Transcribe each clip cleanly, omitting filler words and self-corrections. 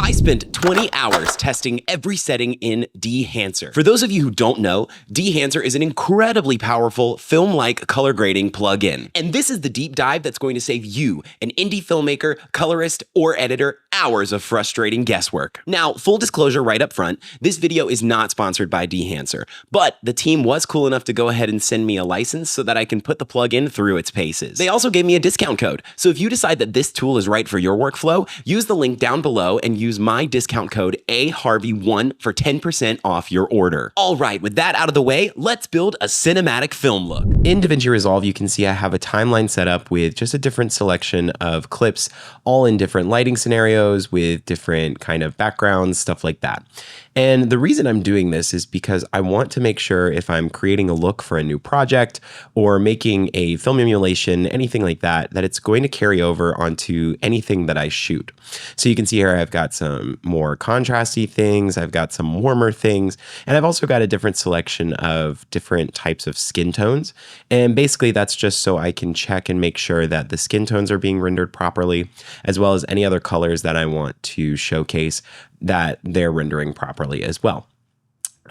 I spent 20 hours testing every setting in Dehancer. For those of you who don't know, Dehancer is an incredibly powerful film-like color grading plugin. And this is the deep dive that's going to save you, an indie filmmaker, colorist, or editor, hours of frustrating guesswork. Now, full disclosure right up front, this video is not sponsored by Dehancer, but the team was cool enough to go ahead and send me a license so that I can put the plugin through its paces. They also gave me a discount code, so if you decide that this tool is right for your workflow, use the link down below and use my discount code AHarvey1 for 10% off your order. All right, with that out of the way, let's build a cinematic film look. In DaVinci Resolve, you can see I have a timeline set up with just a different selection of clips, all in different lighting scenarios with different kind of backgrounds, stuff like that. And the reason I'm doing this is because I want to make sure if I'm creating a look for a new project or making a film emulation, anything like that, that it's going to carry over onto anything that I shoot. So you can see here I've got some more contrasty things, I've got some warmer things, and I've also got a different selection of different types of skin tones. And basically that's just so I can check and make sure that the skin tones are being rendered properly, as well as any other colors that I want to showcase that they're rendering properly as well.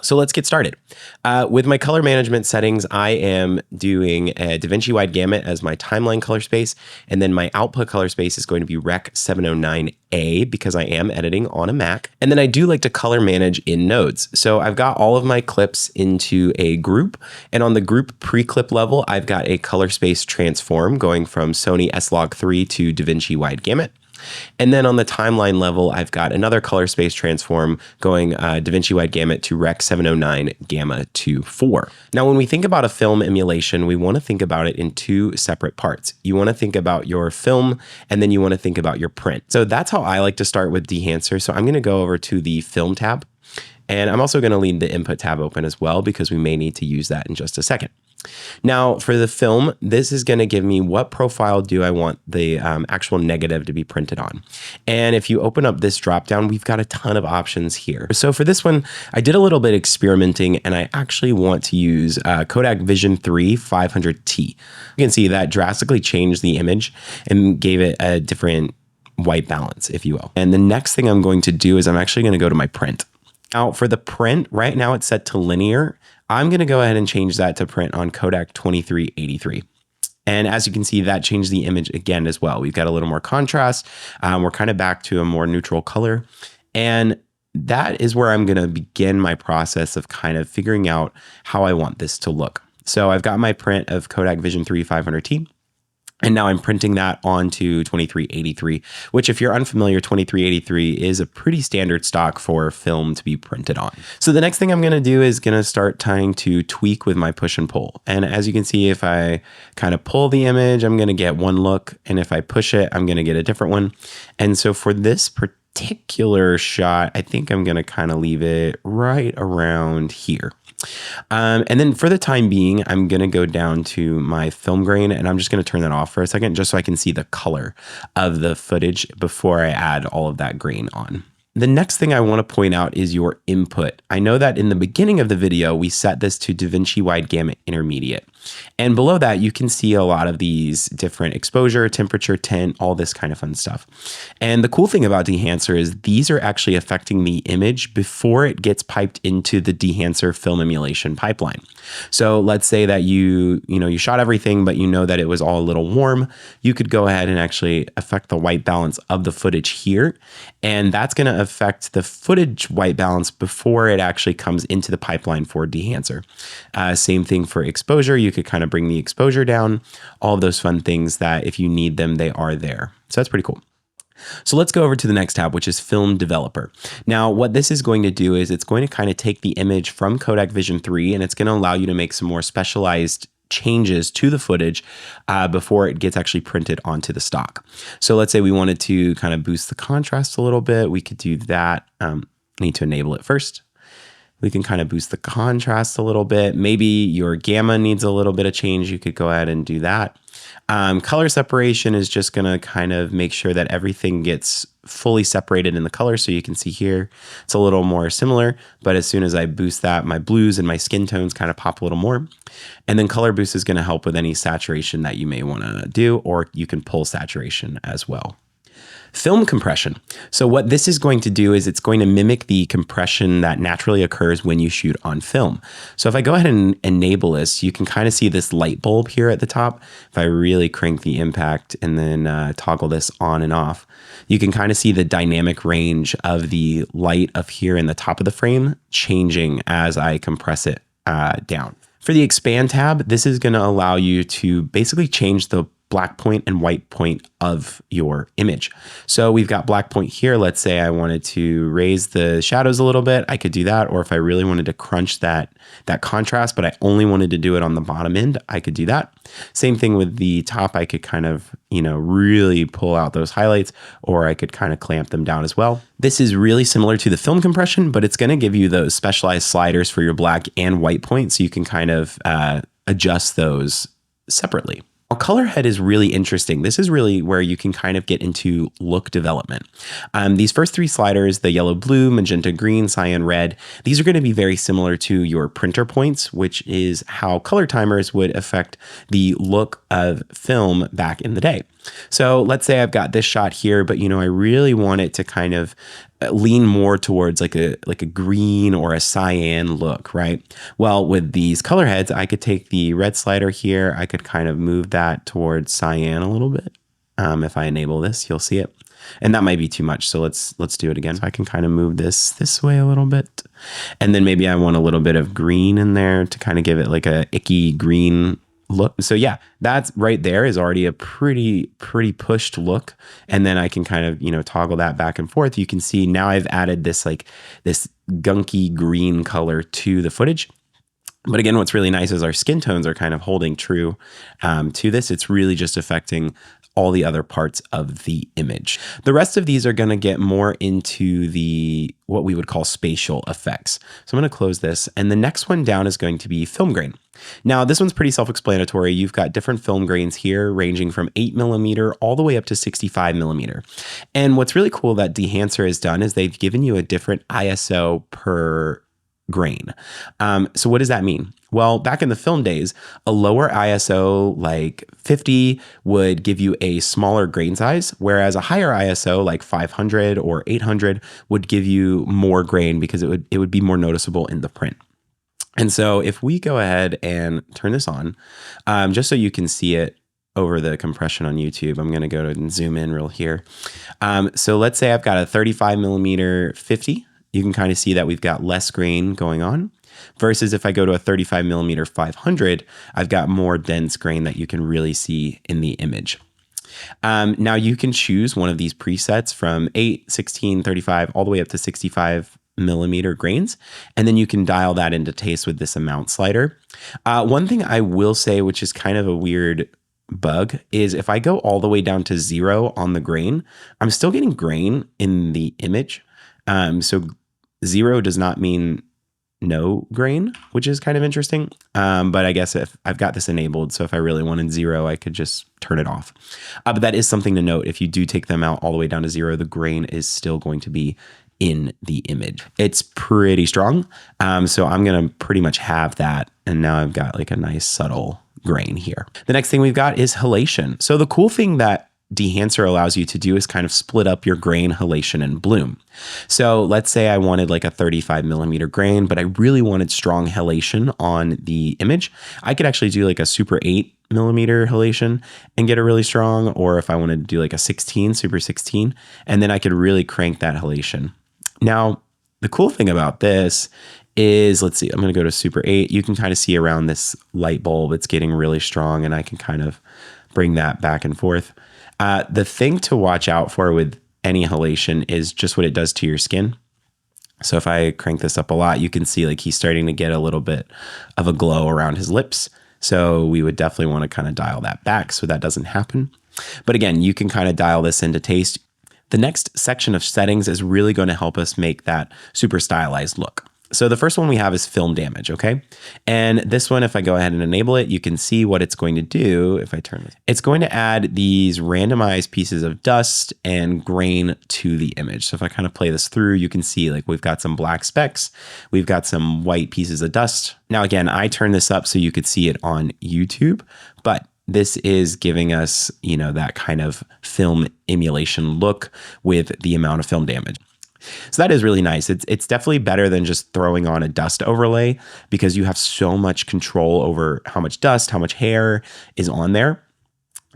So let's get started. With my color management settings, I am doing a DaVinci Wide Gamut as my timeline color space, and then my output color space is going to be Rec 709A because I am editing on a Mac. And then I do like to color manage in nodes. So I've got all of my clips into a group, and on the group pre-clip level, I've got a color space transform going from Sony S-Log3 to DaVinci Wide Gamut. And then on the timeline level, I've got another color space transform going DaVinci Wide Gamut to Rec 709 Gamma to 4. Now, when we think about a film emulation, we want to think about it in two separate parts. You want to think about your film, and then you want to think about your print. So that's how I like to start with Dehancer. So I'm going to go over to the Film tab, and I'm also going to leave the Input tab open as well because we may need to use that in just a second. Now, for the film, this is going to give me what profile do I want the actual negative to be printed on. And if you open up this dropdown, we've got a ton of options here. So for this one, I did a little bit experimenting, and I actually want to use Kodak Vision 3 500T. You can see that drastically changed the image and gave it a different white balance, if you will. And the next thing I'm going to do is I'm actually going to go to my print. Now, for the print, right now it's set to linear. I'm going to go ahead and change that to print on Kodak 2383. And as you can see, that changed the image again as well. We've got a little more contrast. We're kind of back to a more neutral color. And that is where I'm going to begin my process of kind of figuring out how I want this to look. So I've got my print of Kodak Vision 3 500T. And now I'm printing that onto 2383, which if you're unfamiliar, 2383 is a pretty standard stock for film to be printed on. So the next thing I'm going to do is going to start trying to tweak with my push and pull. And as you can see, if I kind of pull the image, I'm going to get one look. And if I push it, I'm going to get a different one. And so for this particular shot, I think I'm going to kind of leave it right around here. And then for the time being, I'm going to go down to my film grain, and I'm just going to turn that off for a second just so I can see the color of the footage before I add all of that grain on. The next thing I want to point out is your input. I know that in the beginning of the video, we set this to DaVinci Wide Gamut Intermediate. And below that, you can see a lot of these different exposure, temperature, tint, all this kind of fun stuff. And the cool thing about Dehancer is these are actually affecting the image before it gets piped into the Dehancer film emulation pipeline. So let's say that you shot everything, but you know that it was all a little warm. You could go ahead and actually affect the white balance of the footage here. And that's going to affect the footage white balance before it actually comes into the pipeline for Dehancer. Same thing for exposure. You could kind of bring the exposure down, all of those fun things that if you need them, they are there. So that's pretty cool. So let's go over to the next tab, which is Film Developer. Now, what this is going to do is it's going to kind of take the image from Kodak Vision 3, and it's going to allow you to make some more specialized changes to the footage before it gets actually printed onto the stock. So let's say we wanted to kind of boost the contrast a little bit. We could do that. Need to enable it first. We can kind of boost the contrast a little bit. Maybe your gamma needs a little bit of change. You could go ahead and do that. Color separation is just going to kind of make sure that everything gets fully separated in the color. So you can see here, it's a little more similar, but as soon as I boost that, my blues and my skin tones kind of pop a little more. And then color boost is going to help with any saturation that you may want to do, or you can pull saturation as well. Film compression. So what this is going to do is it's going to mimic the compression that naturally occurs when you shoot on film. So if I go ahead and enable this, you can kind of see this light bulb here at the top. If I really crank the impact and then toggle this on and off, you can kind of see the dynamic range of the light up here in the top of the frame changing as I compress it down. For the expand tab, this is going to allow you to basically change the black point and white point of your image. So we've got black point here. Let's say I wanted to raise the shadows a little bit, I could do that. Or if I really wanted to crunch that contrast, but I only wanted to do it on the bottom end, I could do that. Same thing with the top. I could kind of, really pull out those highlights, or I could kind of clamp them down as well. This is really similar to the film compression, but it's going to give you those specialized sliders for your black and white points. So you can kind of adjust those separately. Now, color head is really interesting. This is really where you can kind of get into look development. These first three sliders, the yellow, blue, magenta, green, cyan, red, these are going to be very similar to your printer points, which is how color timers would affect the look of film back in the day. So let's say I've got this shot here, but I really want it to kind of lean more towards like a green or a cyan look, right? Well, with these color heads, I could take the red slider here. I could kind of move that towards cyan a little bit. If I enable this, you'll see it. And that might be too much. So let's do it again. So I can kind of move this way a little bit. And then maybe I want a little bit of green in there to kind of give it like a icky green look. So yeah, that's right there is already a pretty pushed look. And then I can kind of, toggle that back and forth. You can see now I've added this gunky green color to the footage. But again, what's really nice is our skin tones are kind of holding true to this. It's really just affecting all the other parts of the image. The rest of these are going to get more into what we would call spatial effects. So I'm going to close this. And the next one down is going to be film grain. Now, this one's pretty self-explanatory. You've got different film grains here ranging from 8mm all the way up to 65mm. And what's really cool that Dehancer has done is they've given you a different ISO per grain. So what does that mean? Well, back in the film days, a lower ISO like 50 would give you a smaller grain size, whereas a higher ISO like 500 or 800 would give you more grain because it would be more noticeable in the print. And so if we go ahead and turn this on, just so you can see it over the compression on YouTube, I'm going to go and zoom in real here. So let's say I've got a 35mm 50. You can kind of see that we've got less grain going on versus if I go to a 35mm 500, I've got more dense grain that you can really see in the image. Now you can choose one of these presets from 8, 16, 35, all the way up to 65mm grains. And then you can dial that into taste with this amount slider. One thing I will say, which is kind of a weird bug, is if I go all the way down to 0 on the grain, I'm still getting grain in the image. So 0 does not mean no grain, which is kind of interesting. But I guess if I've got this enabled, so if I really wanted 0, I could just turn it off. But that is something to note. If you do take them out all the way down to 0, the grain is still going to be in the image. It's pretty strong. So I'm going to pretty much have that. And now I've got like a nice subtle grain here. The next thing we've got is halation. So the cool thing that Dehancer allows you to do is kind of split up your grain, halation, and bloom. So let's say I wanted like a 35mm grain, but I really wanted strong halation on the image. I could actually do like a super 8mm halation and get it really strong. Or if I wanted to do like a 16, super 16, and then I could really crank that halation. Now, the cool thing about this is, let's see, I'm going to go to super 8. You can kind of see around this light bulb, it's getting really strong, and I can kind of bring that back and forth. The thing to watch out for with any halation is just what it does to your skin. So if I crank this up a lot, you can see like he's starting to get a little bit of a glow around his lips. So we would definitely want to kind of dial that back so that doesn't happen. But again, you can kind of dial this into taste. The next section of settings is really going to help us make that super stylized look. So the first one we have is film damage, okay? And this one, if I go ahead and enable it, you can see what it's going to do. If I turn it, it's going to add these randomized pieces of dust and grain to the image. So if I kind of play this through, you can see like we've got some black specks, we've got some white pieces of dust. Now, again, I turned this up so you could see it on YouTube, but this is giving us, that kind of film emulation look with the amount of film damage. So that is really nice. It's definitely better than just throwing on a dust overlay because you have so much control over how much dust, how much hair is on there.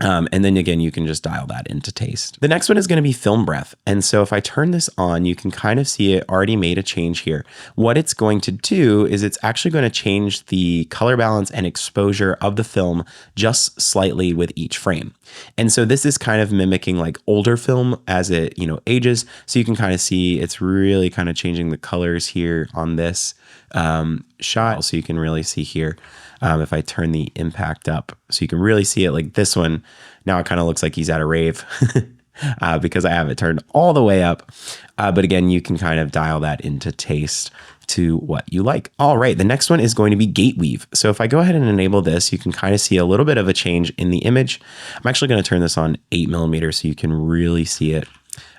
And then again, you can just dial that into taste. The next one is going to be film breath. And so if I turn this on, you can kind of see it already made a change here. What it's going to do is it's actually going to change the color balance and exposure of the film just slightly with each frame. And so this is kind of mimicking like older film as it, ages. So you can kind of see it's really kind of changing the colors here on this shot. So you can really see here. If I turn the impact up, so you can really see it like this one. Now it kind of looks like he's at a rave because I have it turned all the way up. But again, you can kind of dial that into taste to what you like. All right, the next one is going to be gate weave. So if I go ahead and enable this, you can kind of see a little bit of a change in the image. I'm actually going to turn this on 8mm so you can really see it.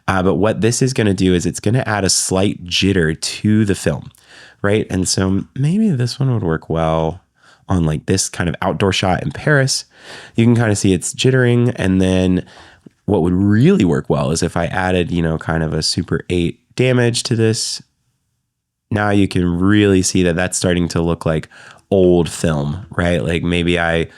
But what this is going to do is it's going to add a slight jitter to the film, right? And so maybe this one would work well on like this kind of outdoor shot in Paris. You can kind of see it's jittering. And then what would really work well is if I added, kind of a Super 8 damage to this. Now you can really see that that's starting to look like old film, right? Like maybe I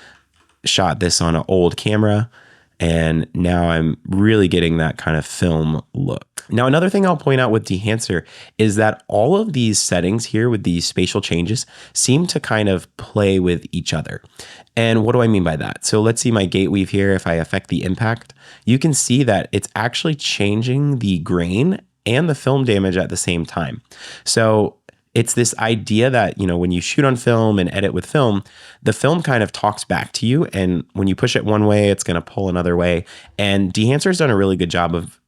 shot this on an old camera and now I'm really getting that kind of film look. Now, another thing I'll point out with Dehancer is that all of these settings here with these spatial changes seem to kind of play with each other. And what do I mean by that? So let's see my gate weave here. If I affect the impact, you can see that it's actually changing the grain and the film damage at the same time. So it's this idea that, when you shoot on film and edit with film, the film kind of talks back to you. And when you push it one way, it's going to pull another way. And Dehancer's done a really good job of,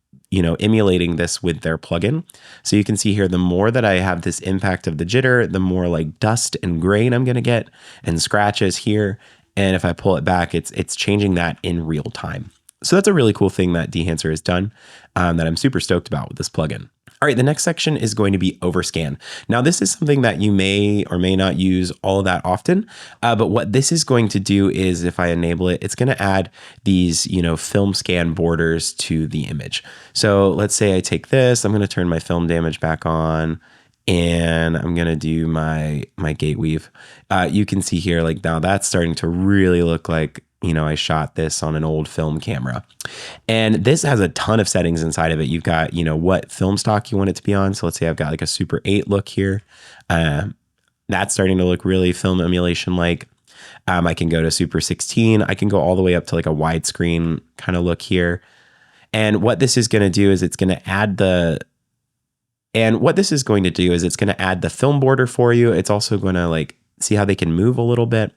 emulating this with their plugin. So you can see here, the more that I have this impact of the jitter, the more like dust and grain I'm going to get and scratches here. And if I pull it back, it's changing that in real time. So that's a really cool thing that Dehancer has done that I'm super stoked about with this plugin. All right, the next section is going to be overscan. Now, this is something that you may or may not use all that often, but what this is going to do is if I enable it, it's going to add these, film scan borders to the image. So let's say I take this, I'm going to turn my film damage back on, and I'm going to do my gate weave. You can see here, like now that's starting to really look like, I shot this on an old film camera. And this has a ton of settings inside of it. You've got, what film stock you want it to be on. So let's say I've got like a Super 8 look here. That's starting to look really film emulation like. I can go to Super 16. I can go all the way up to like a widescreen kind of look here. And what this is going to do is it's going to add the film border for you. It's also going to like see how they can move a little bit.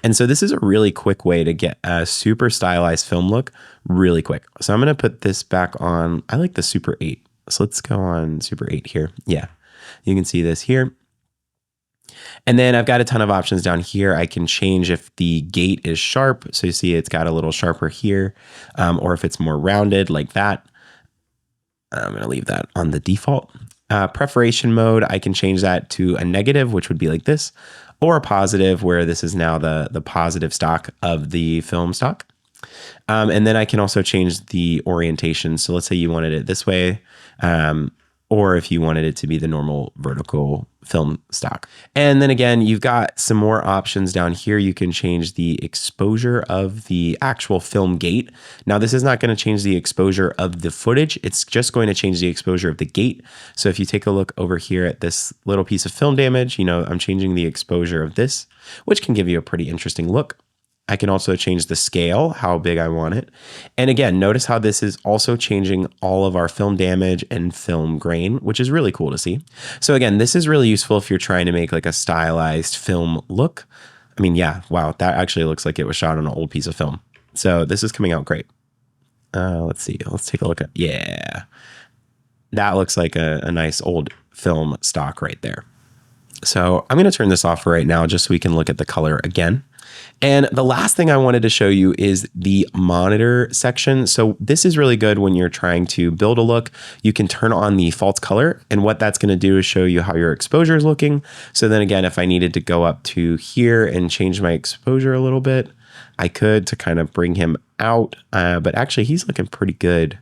And so this is a really quick way to get a super stylized film look really quick. So I'm going to put this back on. I like the Super 8. So let's go on Super 8 here. Yeah, you can see this here. And then I've got a ton of options down here. I can change if the gate is sharp. So you see it's got a little sharper here, or if it's more rounded like that. I'm going to leave that on the default. Preparation mode, I can change that to a negative, which would be like this, or a positive, where this is now the positive stock of the film stock. And then I can also change the orientation. So let's say you wanted it this way, or if you wanted it to be the normal vertical film stock. And then again, you've got some more options down here. You can change the exposure of the actual film gate. Now, this is not going to change the exposure of the footage. It's just going to change the exposure of the gate. So if you take a look over here at this little piece of film damage, I'm changing the exposure of this, which can give you a pretty interesting look. I can also change the scale, how big I want it. And again, notice how this is also changing all of our film damage and film grain, which is really cool to see. So again, this is really useful if you're trying to make like a stylized film look. I mean, yeah, wow, that actually looks like it was shot on an old piece of film. So this is coming out great. Let's see, let's take a look at, yeah. That looks like a nice old film stock right there. So I'm going to turn this off for right now just so we can look at the color again. And the last thing I wanted to show you is the monitor section. So this is really good when you're trying to build a look. You can turn on the false color, and what that's going to do is show you how your exposure is looking. So then again, if I needed to go up to here and change my exposure a little bit, I could to kind of bring him out, but actually he's looking pretty good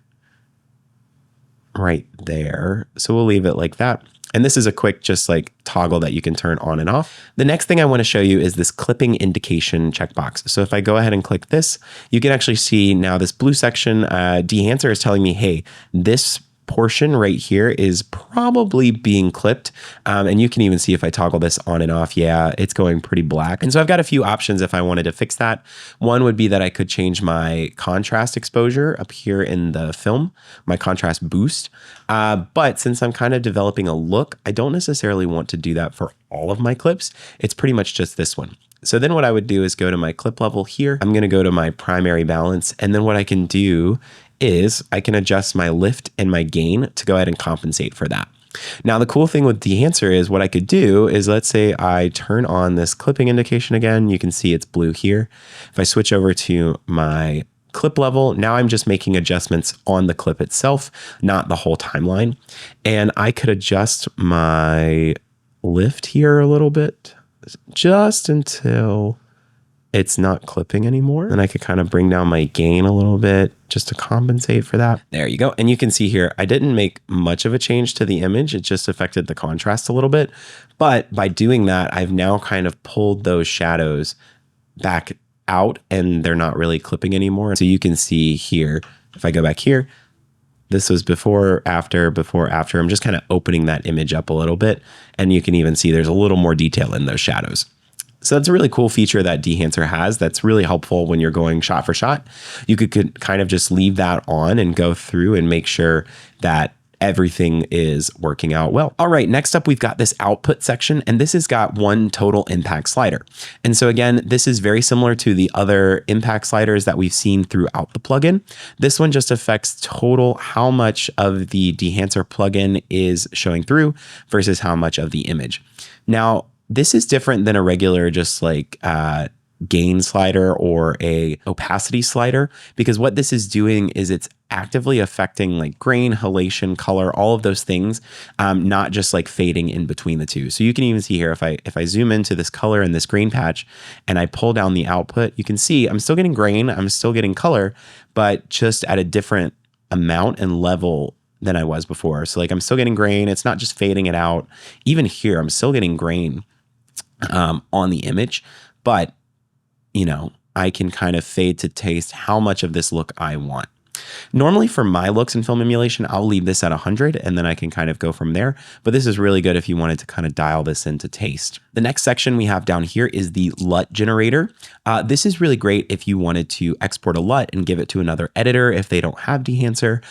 right there. So we'll leave it like that. And this is a quick just like toggle that you can turn on and off. The next thing I want to show you is this clipping indication checkbox. So if I go ahead and click this, you can actually see now this blue section, Dehancer is telling me, hey, this portion right here is probably being clipped. And you can even see if I toggle this on and off, yeah, it's going pretty black. And so I've got a few options if I wanted to fix that. One would be that I could change my contrast exposure up here in the film, my contrast boost. But since I'm kind of developing a look, I don't necessarily want to do that for all of my clips. It's pretty much just this one. So then what I would do is go to my clip level here. I'm going to go to my primary balance. And then what I can do is I can adjust my lift and my gain to go ahead and compensate for that. Now, the cool thing with Dehancer is what I could do is, let's say I turn on this clipping indication again. You can see it's blue here. If I switch over to my clip level, now I'm just making adjustments on the clip itself, not the whole timeline. And I could adjust my lift here a little bit just until it's not clipping anymore. And I could kind of bring down my gain a little bit just to compensate for that. There you go. And you can see here, I didn't make much of a change to the image. It just affected the contrast a little bit. But by doing that, I've now kind of pulled those shadows back out and they're not really clipping anymore. So you can see here, if I go back here, this was before, after. I'm just kind of opening that image up a little bit. And you can even see there's a little more detail in those shadows. So that's a really cool feature that Dehancer has that's really helpful when you're going shot for shot. You could kind of just leave that on and go through and make sure that everything is working out well. All right, next up, we've got this output section, and this has got one total impact slider. And so again, this is very similar to the other impact sliders that we've seen throughout the plugin. This one just affects total how much of the Dehancer plugin is showing through versus how much of the image. Now, this is different than a regular just like gain slider or a opacity slider, because what this is doing is it's actively affecting like grain, halation, color, all of those things, not just like fading in between the two. So you can even see here, if I zoom into this color and this grain patch and I pull down the output, you can see I'm still getting grain, I'm still getting color, but just at a different amount and level than I was before. So like I'm still getting grain, it's not just fading it out. Even here, I'm still getting grain on the image, but you know, I can kind of fade to taste how much of this look I want. Normally for my looks in film emulation, I'll leave this at 100 and then I can kind of go from there. But this is really good if you wanted to kind of dial this into taste. The next section we have down here is the LUT generator. This is really great if you wanted to export a LUT and give it to another editor if they don't have Dehancer,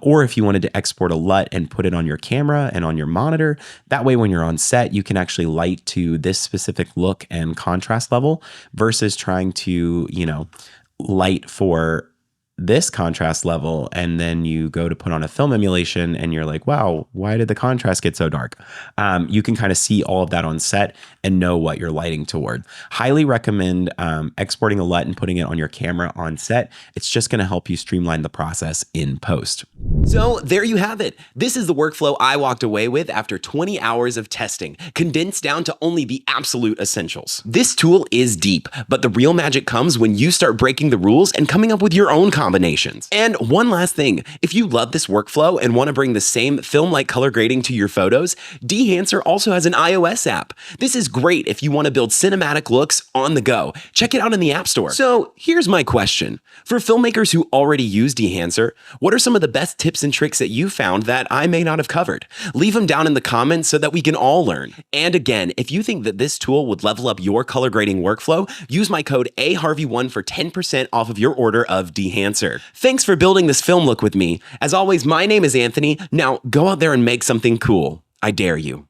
or if you wanted to export a LUT and put it on your camera and on your monitor. That way, when you're on set, you can actually light to this specific look and contrast level versus trying to, you know, light for this contrast level, and then you go to put on a film emulation and you're like, wow, why did the contrast get so dark? You can kind of see all of that on set and know what you're lighting toward. Highly recommend exporting a LUT and putting it on your camera on set. It's just going to help you streamline the process in post. So there you have it. This is the workflow I walked away with after 20 hours of testing, condensed down to only the absolute essentials. This tool is deep, but the real magic comes when you start breaking the rules and coming up with your own combinations. And one last thing, if you love this workflow and want to bring the same film-like color grading to your photos, Dehancer also has an iOS app. This is great if you want to build cinematic looks on the go. Check it out in the App Store. So here's my question. For filmmakers who already use Dehancer, what are some of the best tips and tricks that you found that I may not have covered? Leave them down in the comments so that we can all learn. And again, if you think that this tool would level up your color grading workflow, use my code AHarvey1 for 10% off of your order of Dehancer. Thanks for building this film look with me. As always, my name is Anthony. Now go out there and make something cool. I dare you.